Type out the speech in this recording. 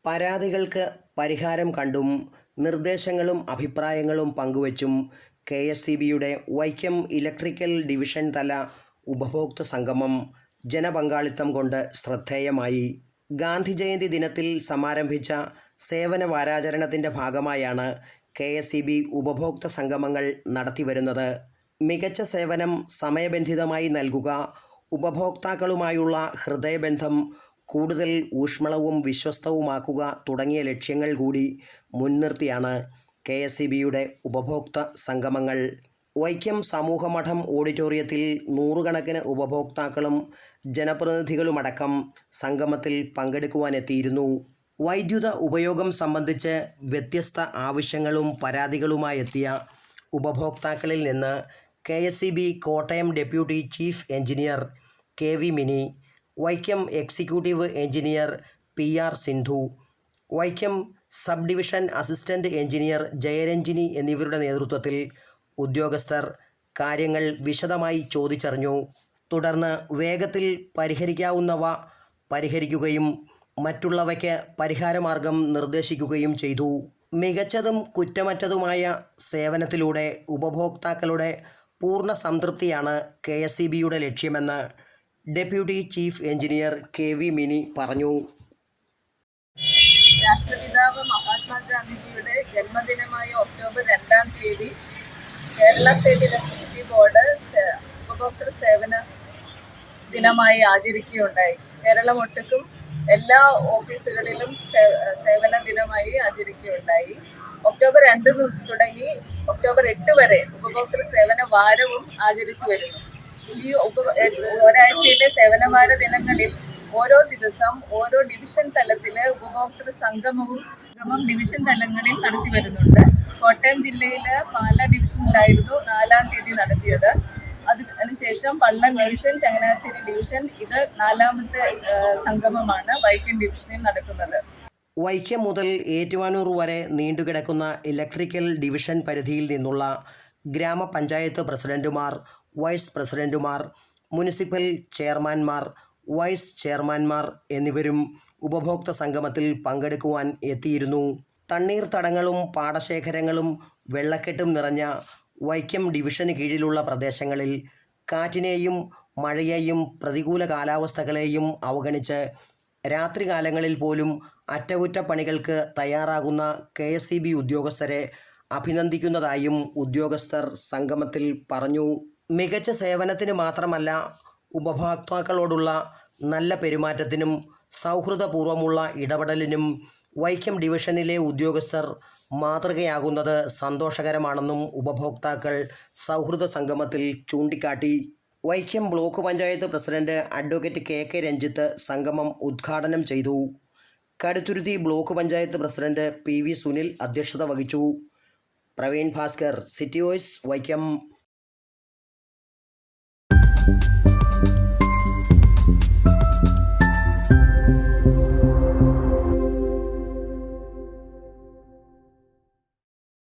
പരാതികൾക്ക് പരിഹാരം കണ്ടും നിർദ്ദേശങ്ങളും അഭിപ്രായങ്ങളും പങ്കുവച്ചും കെ.എസ്.ഇ.ബിയുടെ വൈക്കം ഇലക്ട്രിക്കൽ ഡിവിഷൻ തല ഉപഭോക്തൃ സംഗമം ജനപങ്കാളിത്തം കൊണ്ട് ശ്രദ്ധേയമായി. ഗാന്ധിജയന്തി ദിനത്തിൽ സമാരംഭിച്ച സേവന വാരാചരണത്തിൻ്റെ ഭാഗമായാണ് കെ.എസ്.ഇ.ബി ഉപഭോക്തൃ സംഗമങ്ങൾ നടത്തിവരുന്നത്. മികച്ച സേവനം സമയബന്ധിതമായി നൽകുക, ഉപഭോക്താക്കളുമായുള്ള ഹൃദയബന്ധം കൂടുതൽ ഊഷ്മളവും വിശ്വസ്തവുമാക്കുക തുടങ്ങിയ ലക്ഷ്യങ്ങൾ കൂടി മുൻനിർത്തിയാണ് കെ.എസ്.ഇ.ബിയുടെ ഉപഭോക്തൃ സംഗമങ്ങൾ. വൈക്കം സമൂഹമഠം ഓഡിറ്റോറിയത്തിൽ നൂറുകണക്കിന് ഉപഭോക്താക്കളും ജനപ്രതിനിധികളുമടക്കം സംഗമത്തിൽ പങ്കെടുക്കുവാനെത്തിയിരുന്നു. വൈദ്യുത ഉപയോഗം സംബന്ധിച്ച് വ്യത്യസ്ത ആവശ്യങ്ങളും പരാതികളുമായെത്തിയ ഉപഭോക്താക്കളിൽ നിന്ന് K S E B Kottayam deputy chief engineer K V. Mini, Vaikom executive engineer P R. Sindhu, Vaikom sub division assistant engineer Jayaranjini എന്നിവരുടെ നേതൃത്വത്തിൽ ഉദ്യോഗസ്ഥർ കാര്യങ്ങൾ വിശദമായി ചോദിച്ചറിഞ്ഞു. തുടർന്ന് വേഗത്തിൽ പരിഹരിക്കാവുന്നവ പരിഹരിക്കുകയും മറ്റുള്ളവയ്ക്ക് പരിഹാരമാർഗം നിർദ്ദേശിക്കുകയും ചെയ്തു. മികച്ചതും കുറ്റമറ്റതുമായ സേവനത്തിലൂടെ ഉപഭോക്താക്കളുടെ പൂർണ്ണ സംതൃപ്തിയാണ് കെ.എസ്.ഇ.ബിയുടെ ലക്ഷ്യമെന്ന് deputy chief engineer K V. Mini പറഞ്ഞു. രാഷ്ട്രപിതാവ് മഹാത്മാഗാന്ധിജിയുടെ ജന്മദിനമായ ഒക്ടോബർ 2-ാം തീയതി കേരള സ്റ്റേറ്റ് ഇലക്ട്രിസിറ്റി ബോർഡ് ഉപഭോക്തൃ സേവന ദിനമായി ആചരിക്കുകയുണ്ടായി. കേരളമൊട്ടുക്കും എല്ലാ ഓഫീസുകളിലും സേവന ദിനമായി ആചരിക്കുകയുണ്ടായി. ഒക്ടോബർ 2 തുടങ്ങി ഒക്ടോബർ 8 വരെ ഉപഭോക്തൃ സേവന വാരവും ആചരിച്ചു വരുന്നു. ഈ ഒരാഴ്ചയിലെ സേവനവാര ദിനങ്ങളിൽ ഓരോ ദിവസം ഓരോ ഡിവിഷൻ തലത്തില് ഉപഭോക്തൃ സംഗമം ഡിവിഷൻ തലങ്ങളിൽ നടത്തി വരുന്നുണ്ട്. കോട്ടയം ജില്ലയിലെ പാലാ ഡിവിഷനിലായിരുന്നു 4-ാം തീയതി നടത്തിയത്. അതിനുശേഷം പള്ളം ഡിവിഷൻ, ചങ്ങനാശ്ശേരി ഡിവിഷൻ, ഇത് 4ാമത്തെ സംഗമമാണ് വൈക്കം ഡിവിഷനിൽ നടക്കുന്നത്. വൈക്കം മുതൽ ഏറ്റുമാനൂർ വരെ നീണ്ടുകിടക്കുന്ന ഇലക്ട്രിക്കൽ ഡിവിഷൻ പരിധിയിൽ നിന്നുള്ള ഗ്രാമപഞ്ചായത്ത് പ്രസിഡന്റുമാർ, വൈസ് പ്രസിഡന്റുമാർ, മുനിസിപ്പൽ ചെയർമാൻമാർ, വൈസ് ചെയർമാൻമാർ എന്നിവരും ഉപഭോക്തൃ സംഗമത്തിൽ പങ്കെടുക്കുവാൻ എത്തിയിരുന്നു. തണ്ണീർത്തടങ്ങളും പാടശേഖരങ്ങളും വെള്ളക്കെട്ടും നിറഞ്ഞ വൈക്കം ഡിവിഷന് കീഴിലുള്ള പ്രദേശങ്ങളിൽ കാറ്റിനെയും മഴയെയും പ്രതികൂല കാലാവസ്ഥകളെയും അവഗണിച്ച് രാത്രികാലങ്ങളിൽ പോലും അറ്റകുറ്റപ്പണികൾക്ക് തയ്യാറാകുന്ന കെ.എസ്.ഇ.ബി ഉദ്യോഗസ്ഥരെ അഭിനന്ദിക്കുന്നതായും ഉദ്യോഗസ്ഥർ സംഗമത്തിൽ പറഞ്ഞു. മികച്ച സേവനത്തിന് മാത്രമല്ല, ഉപഭോക്താക്കളോടുള്ള നല്ല പെരുമാറ്റത്തിനും സൗഹൃദപൂർവ്വമുള്ള ഇടപെടലിനും വൈക്കം ഡിവിഷനിലെ ഉദ്യോഗസ്ഥർ മാതൃകയാകുന്നത് സന്തോഷകരമാണെന്നും ഉപഭോക്താക്കൾ സൗഹൃദ സംഗമത്തിൽ ചൂണ്ടിക്കാട്ടി. Vaikom block panchayat president advocate K K. Ranjith സംഗമം ഉദ്ഘാടനം ചെയ്തു. Kaduthuruthy block panchayat president PV. Sunil അധ്യക്ഷത വഹിച്ചു. Praveen Bhaskar, city voice, Vaikom.